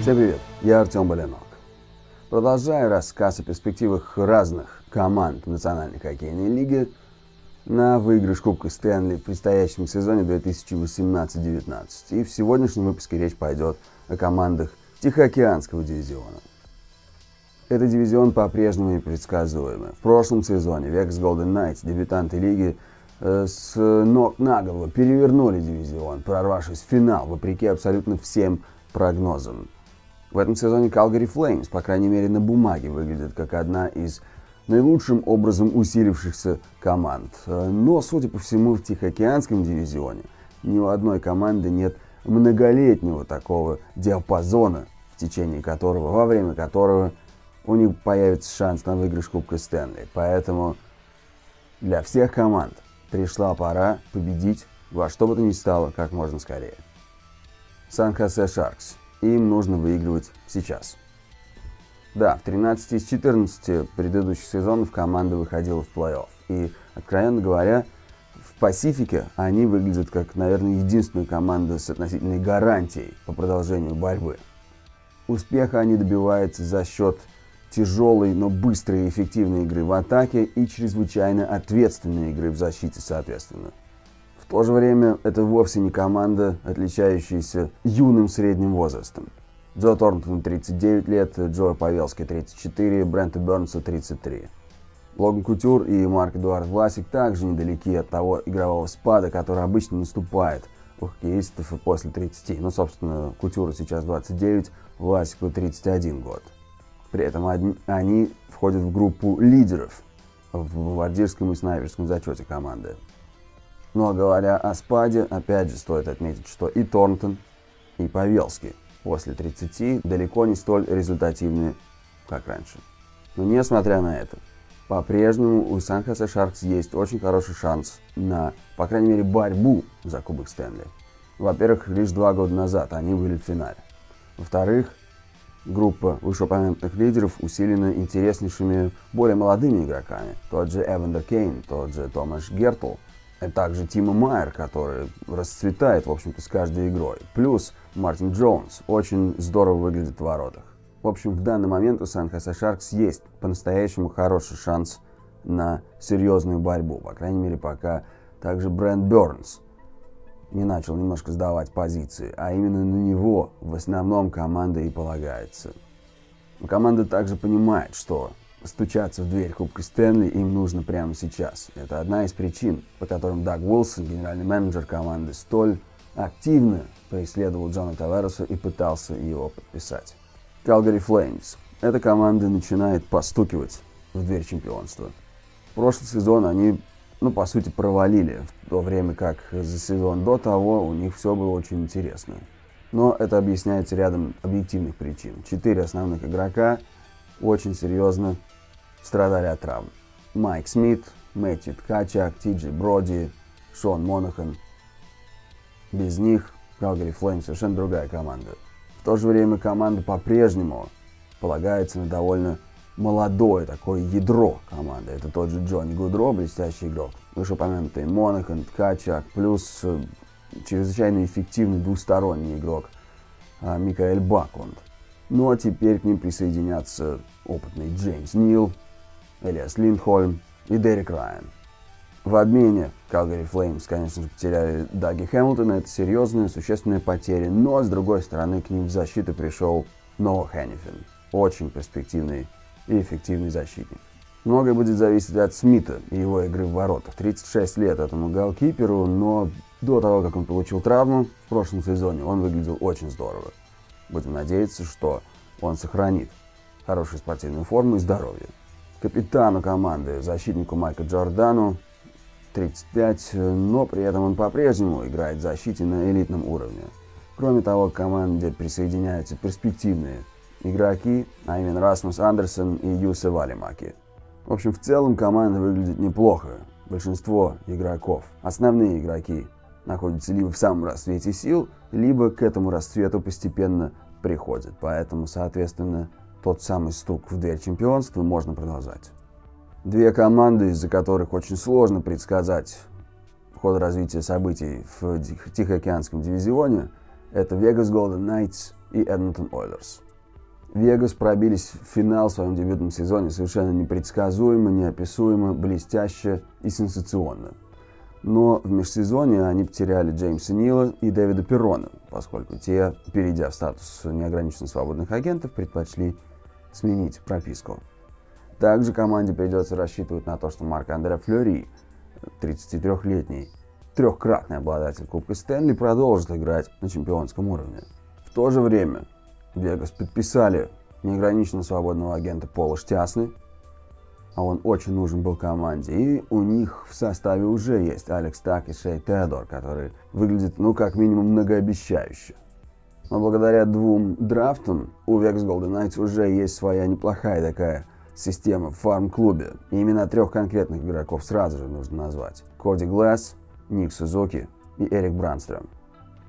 Всем привет, я Артем Баленок. Продолжаю рассказ о перспективах разных команд Национальной хоккейной лиги на выигрыш Кубка Стэнли в предстоящем сезоне 2018-19. И в сегодняшнем выпуске речь пойдет о командах Тихоокеанского дивизиона. Этот дивизион по-прежнему непредсказуемый. В прошлом сезоне Vegas Golden Knights, дебютанты лиги, с ног на голову перевернули дивизион, прорвавшись в финал, вопреки абсолютно всем прогнозам. В этом сезоне Calgary Flames, по крайней мере на бумаге, выглядит как одна из наилучшим образом усилившихся команд. Но, судя по всему, в Тихоокеанском дивизионе ни у одной команды нет многолетнего такого диапазона, в течение которого, во время которого у них появится шанс на выигрыш Кубка Стэнли. Поэтому для всех команд пришла пора победить во что бы то ни стало как можно скорее. Сан-Хосе Шаркс. Им нужно выигрывать сейчас. Да, в 13 из 14 предыдущих сезонов команда выходила в плей-офф. И, откровенно говоря, в Пасифике они выглядят как, наверное, единственная команда с относительной гарантией по продолжению борьбы. Успеха они добиваются за счет тяжелой, но быстрой и эффективной игры в атаке и чрезвычайно ответственной игры в защите, соответственно. В то же время это вовсе не команда, отличающаяся юным средним возрастом. Джо Торнтону 39 лет, Джо Павелски 34, Бренту Бернсу 33. Логан Кутюр и Марк-Эдуард Власик также недалеки от того игрового спада, который обычно наступает у хоккеистов после 30. Ну, собственно, Кутюру сейчас 29, Власику 31 год. При этом они входят в группу лидеров в бомбардирском и снайперском зачете команды. Ну а говоря о спаде, опять же стоит отметить, что и Торнтон, и Павелски после 30 далеко не столь результативны, как раньше. Но несмотря на это, по-прежнему у Сан-Хосе Шаркс есть очень хороший шанс на, по крайней мере, борьбу за Кубок Стэнли. Во-первых, лишь 2 года назад они были в финале. Во-вторых, группа вышеупомянутых лидеров усилена интереснейшими, более молодыми игроками. Тот же Эвандер Кейн, тот же Томаш Гертл, а также Тимо Майер, который расцветает, в общем-то, с каждой игрой. Плюс Мартин Джонс очень здорово выглядит в воротах. В общем, в данный момент у Сан-Хосе Шаркс есть по-настоящему хороший шанс на серьезную борьбу. По крайней мере, пока также Брент Бернс не начал немножко сдавать позиции, а именно на него в основном команда и полагается. Но команда также понимает, что стучаться в дверь Кубка Стэнли им нужно прямо сейчас. Это одна из причин, по которым Даг Уилсон, генеральный менеджер команды, столь активно преследовал Джона Тавереса и пытался его подписать. Calgary Flames. Эта команда начинает постукивать в дверь чемпионства. В прошлый сезон они, по сути, провалили, в то время как за сезон до того у них все было очень интересно. Но это объясняется рядом объективных причин. 4 основных игрока очень серьезно страдали от травм. Майк Смит, Мэтью Ткачак, Ти-Джей Броди, Шон Монахан. Без них Calgary Flames совершенно другая команда. В то же время команда по-прежнему полагается на довольно молодое такое ядро команды. Это тот же Джонни Гудро, блестящий игрок, вышеупомянутый Монахан, Ткачак, плюс чрезвычайно эффективный двусторонний игрок Микаэль Бакланд. Ну а теперь к ним присоединятся опытный Джеймс Нил, Элиас Линдхольм и Дерек Райан. В обмене Calgary Flames, конечно же, потеряли Даги Хэмилтона. Это серьезная, существенная потеря. Но, с другой стороны, к ним в защиту пришел Ноа Хэнифин. Очень перспективный и эффективный защитник. Многое будет зависеть от Смита и его игры в воротах. 36 лет этому голкиперу, но до того, как он получил травму в прошлом сезоне, он выглядел очень здорово. Будем надеяться, что он сохранит хорошую спортивную форму и здоровье. Капитану команды, защитнику Майку Джордану, 35, но при этом он по-прежнему играет в защите на элитном уровне. Кроме того, к команде присоединяются перспективные игроки, а именно Расмус Андерсон и Юсе Валимаки. В общем, в целом команда выглядит неплохо. Большинство игроков, основные игроки, находятся либо в самом расцвете сил, либо к этому расцвету постепенно приходят. Поэтому, соответственно, тот самый стук в дверь чемпионства можно продолжать. Две команды, из-за которых очень сложно предсказать ход развития событий в Тихоокеанском дивизионе, это Vegas Golden Knights и Эдмонтон Ойлерс. Вегас пробились в финал в своем дебютном сезоне совершенно непредсказуемо, неописуемо, блестяще и сенсационно. Но в межсезонье они потеряли Джеймса Нила и Дэвида Перрона, поскольку те, перейдя в статус неограниченно свободных агентов, предпочли сменить прописку. Также команде придется рассчитывать на то, что Марк-Андре Флюри, 33-летний, трехкратный обладатель Кубка Стэнли, продолжит играть на чемпионском уровне. В то же время Вегас подписали неограниченно свободного агента Пола Штясны, а он очень нужен был команде. И у них в составе уже есть Алекс Так и Шей Теодор, которые выглядят, как минимум, многообещающе. Но благодаря двум драфтам у Vegas Golden Knights уже есть своя неплохая такая система в фарм-клубе. И имена трех конкретных игроков сразу же нужно назвать. Коди Гласс, Ник Сузуки и Эрик Бранстрём.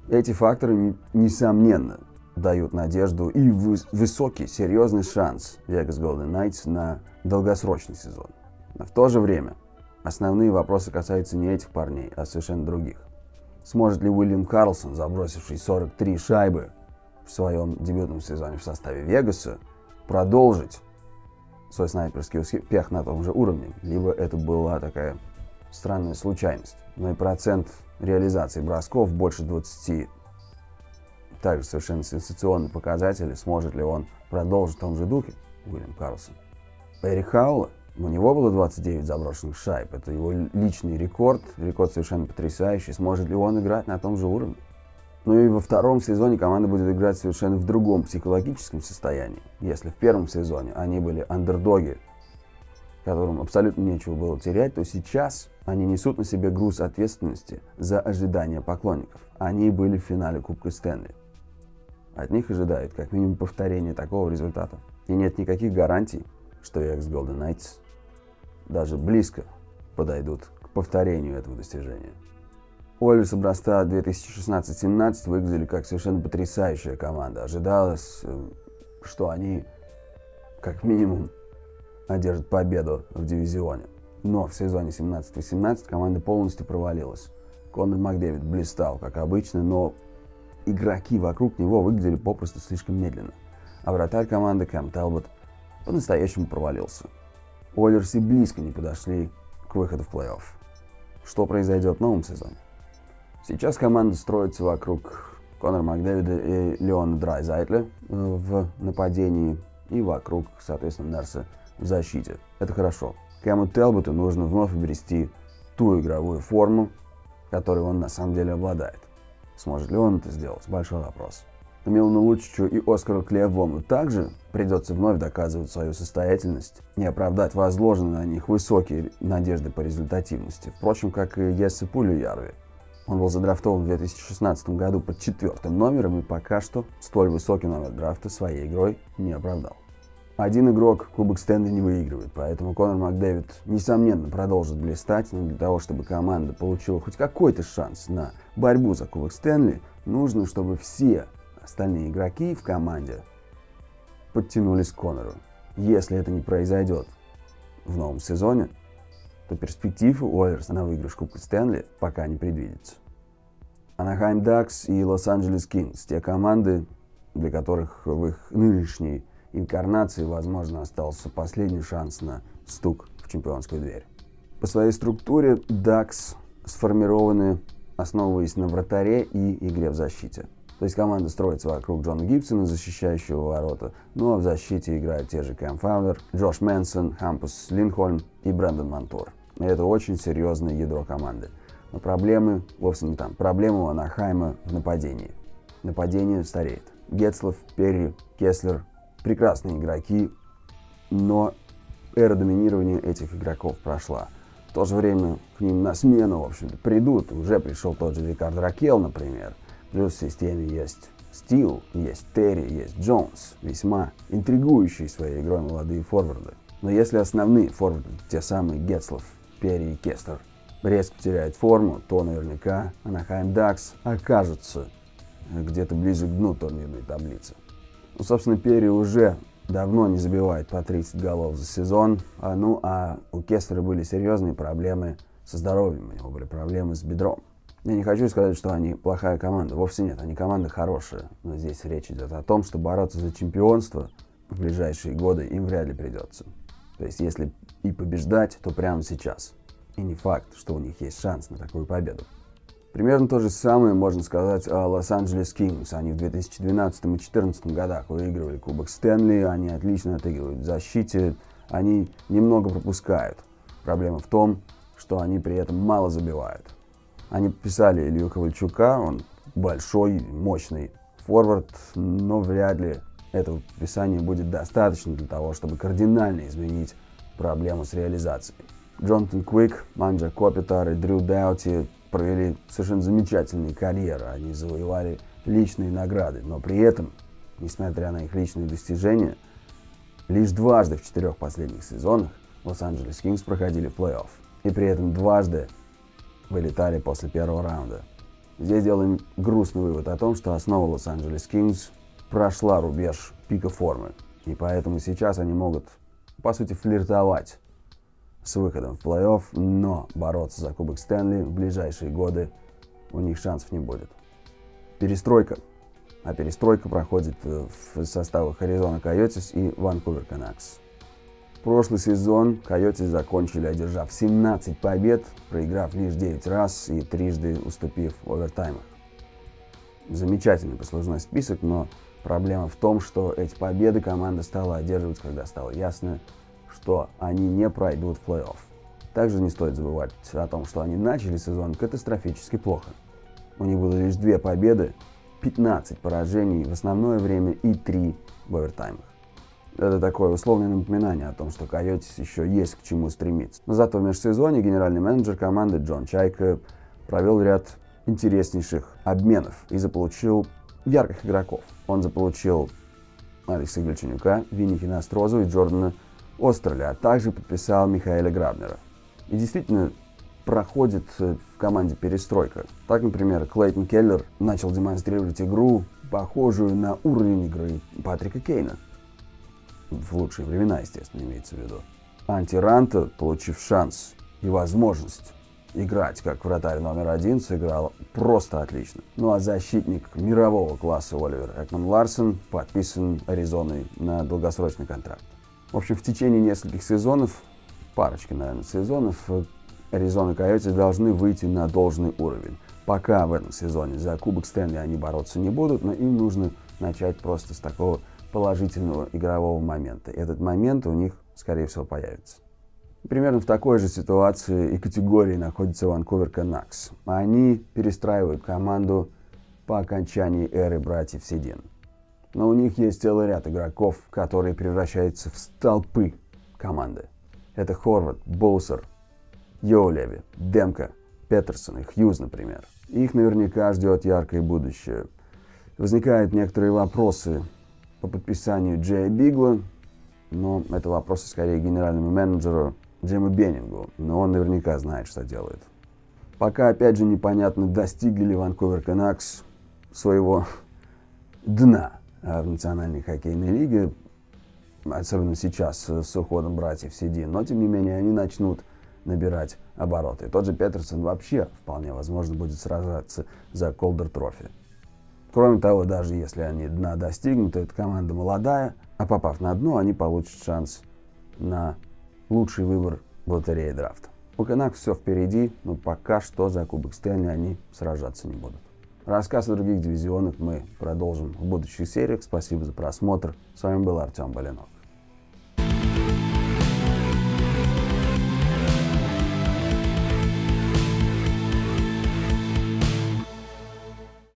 Эти факторы, несомненно, дают надежду и высокий, серьезный шанс Vegas Golden Knights на долгосрочный сезон. Но в то же время основные вопросы касаются не этих парней, а совершенно других. Сможет ли Уильям Карлсон, забросивший 43 шайбы в своем дебютном сезоне в составе Вегаса, продолжить свой снайперский успех на том же уровне? Либо это была такая странная случайность. Но и процент реализации бросков больше 20. Также совершенно сенсационный показатель, сможет ли он продолжить в том же духе, Уильям Карлсон. Эрик Хаула, у него было 29 заброшенных шайб, это его личный рекорд совершенно потрясающий, сможет ли он играть на том же уровне. Ну и во втором сезоне команда будет играть совершенно в другом психологическом состоянии. Если в первом сезоне они были андердоги, которым абсолютно нечего было терять, то сейчас они несут на себе груз ответственности за ожидания поклонников. Они были в финале Кубка Стэнли. От них ожидают как минимум повторение такого результата. И нет никаких гарантий, что Vegas Golden Knights даже близко подойдут к повторению этого достижения. Ойлерс образца 2016-17 выглядели как совершенно потрясающая команда. Ожидалось, что они как минимум одержат победу в дивизионе. Но в сезоне 17-18 команда полностью провалилась. Конор Макдэвид блистал, как обычно, но игроки вокруг него выглядели попросту слишком медленно. А вратарь команды Кэм Талбот по-настоящему провалился. Ойлерс и близко не подошли к выходу в плей-офф. Что произойдет в новом сезоне? Сейчас команда строится вокруг Конора Макдэвида и Леона Драйзайтля в нападении и вокруг, соответственно, Нерса в защите. Это хорошо. Кэму Талботу нужно вновь обрести ту игровую форму, которой он на самом деле обладает. Сможет ли он это сделать? Большой вопрос. Милану Лучичу и Оскару Клевбому также придется вновь доказывать свою состоятельность и оправдать возложенные на них высокие надежды по результативности. Впрочем, как и Ессе Пулюярви. Он был задрафтован в 2016 году под 4-м номером и пока что столь высокий номер драфта своей игрой не оправдал. Один игрок Кубок Стэнли не выигрывает, поэтому Конор Макдэвид, несомненно, продолжит блистать, но для того, чтобы команда получила хоть какой-то шанс на борьбу за Кубок Стэнли, нужно, чтобы все остальные игроки в команде подтянулись к Конору. Если это не произойдет в новом сезоне, то перспектив у Ойлерс на выигрыш Кубка Стэнли пока не предвидится. Анахайм Дакс и Лос-Анджелес Кингс – те команды, для которых в их нынешней инкарнации, возможно, остался последний шанс на стук в чемпионскую дверь. По своей структуре Дакс сформированы, основываясь на вратаре и игре в защите. То есть команда строится вокруг Джона Гибсона, защищающего ворота, ну а в защите играют те же Кэм Фаулер, Джош Мэнсон, Хампус Линхольм и Брэндон Монтур. И это очень серьезное ядро команды. Но проблемы вовсе не там. Проблема у Анахайма в нападении. Нападение стареет. Гетцлов, Перри, Кеслер – прекрасные игроки, но эра доминирования этих игроков прошла. В то же время к ним на смену, в общем-то, придут. Уже пришел тот же Рикард Ракел, например. Плюс в системе есть Стил, есть Терри, есть Джонс. Весьма интригующие своей игрой молодые форварды. Но если основные форварды, те самые Гетцлов, Перри и Кеслер, резко теряют форму, то наверняка Анахайм Дакс окажутся где-то ближе к дну турнирной таблицы. Ну, собственно, Перри уже давно не забивает по 30 голов за сезон. А у Кеслера были серьезные проблемы со здоровьем, у него были проблемы с бедром. Я не хочу сказать, что они плохая команда. Вовсе нет, они команда хорошая. Но здесь речь идет о том, что бороться за чемпионство в ближайшие годы им вряд ли придется. То есть, если и побеждать, то прямо сейчас. И не факт, что у них есть шанс на такую победу. Примерно то же самое можно сказать о Лос-Анджелес Кингс. Они в 2012 и 2014 годах выигрывали Кубок Стэнли, они отлично отыгрывают в защите, они немного пропускают. Проблема в том, что они при этом мало забивают. Они подписали Илью Ковальчука, он большой, мощный форвард, но вряд ли этого подписания будет достаточно для того, чтобы кардинально изменить проблему с реализацией. Джонатан Куик, Манджа Копитар и Дрю Даути провели совершенно замечательные карьеры. Они завоевали личные награды, но при этом, несмотря на их личные достижения, лишь дважды в 4 последних сезонах Лос-Анджелес Кингс проходили в плей-офф. И при этом дважды вылетали после первого раунда. Здесь делаем грустный вывод о том, что основа Лос-Анджелес Кингс прошла рубеж пика формы. И поэтому сейчас они могут, по сути, флиртовать с выходом в плей-офф, но бороться за Кубок Стэнли в ближайшие годы у них шансов не будет. Перестройка. А перестройка проходит в составах Аризона Койотис и Ванкувер Канакс. Прошлый сезон Койотис закончили, одержав 17 побед, проиграв лишь 9 раз и трижды уступив в овертаймах. Замечательный послужной список, но проблема в том, что эти победы команда стала одерживать, когда стало ясно, что они не пройдут в плей-офф. Также не стоит забывать о том, что они начали сезон катастрофически плохо. У них было лишь 2 победы, 15 поражений в основное время и 3 в овертаймах. Это такое условное напоминание о том, что Койотис еще есть к чему стремиться. Но зато в межсезонье генеральный менеджер команды Джон Чайка провел ряд интереснейших обменов и заполучил ярких игроков. Он заполучил Алекса Гальченюка, Винни Хинострозу и Джордана Остерля, а также подписал Михаэля Грабнера. И действительно проходит в команде перестройка. Так, например, Клейтон Келлер начал демонстрировать игру, похожую на уровень игры Патрика Кейна. В лучшие времена, естественно, имеется в виду. Анти Ранта, получив шанс и возможность играть как вратарь номер 1, сыграл просто отлично. Ну а защитник мирового класса Оливер Экман-Ларсен подписан Аризоной на долгосрочный контракт. В общем, в течение нескольких сезонов, парочки, наверное, сезонов, Аризона Койотис должны выйти на должный уровень. Пока в этом сезоне за Кубок Стэнли они бороться не будут, но им нужно начать просто с такого положительного игрового момента. Этот момент у них, скорее всего, появится. Примерно в такой же ситуации и категории находится Ванкувер Канакс. Они перестраивают команду по окончании эры братьев Седин. Но у них есть целый ряд игроков, которые превращаются в столпы команды. Это Хорват, Боусер, Йоулеви, Демка, Петерсон и Хьюз, например. Их наверняка ждет яркое будущее. Возникают некоторые вопросы по подписанию Джея Бигла, но это вопросы скорее генеральному менеджеру Джиму Беннингу, но он наверняка знает, что делает. Пока, опять же, непонятно, достигли ли Ванкувер Канакс своего дна в Национальной хоккейной лиге, особенно сейчас с уходом братьев Седин, но тем не менее они начнут набирать обороты. Тот же Петерсон вообще вполне возможно будет сражаться за Колдер Трофи. Кроме того, даже если они дна достигнут, то эта команда молодая, а попав на дно, они получат шанс на лучший выбор в лотерее драфта. У Канакс все впереди, но пока что за Кубок Стэнли они сражаться не будут. Рассказ о других дивизионах мы продолжим в будущих сериях. Спасибо за просмотр. С вами был Артем Балинов.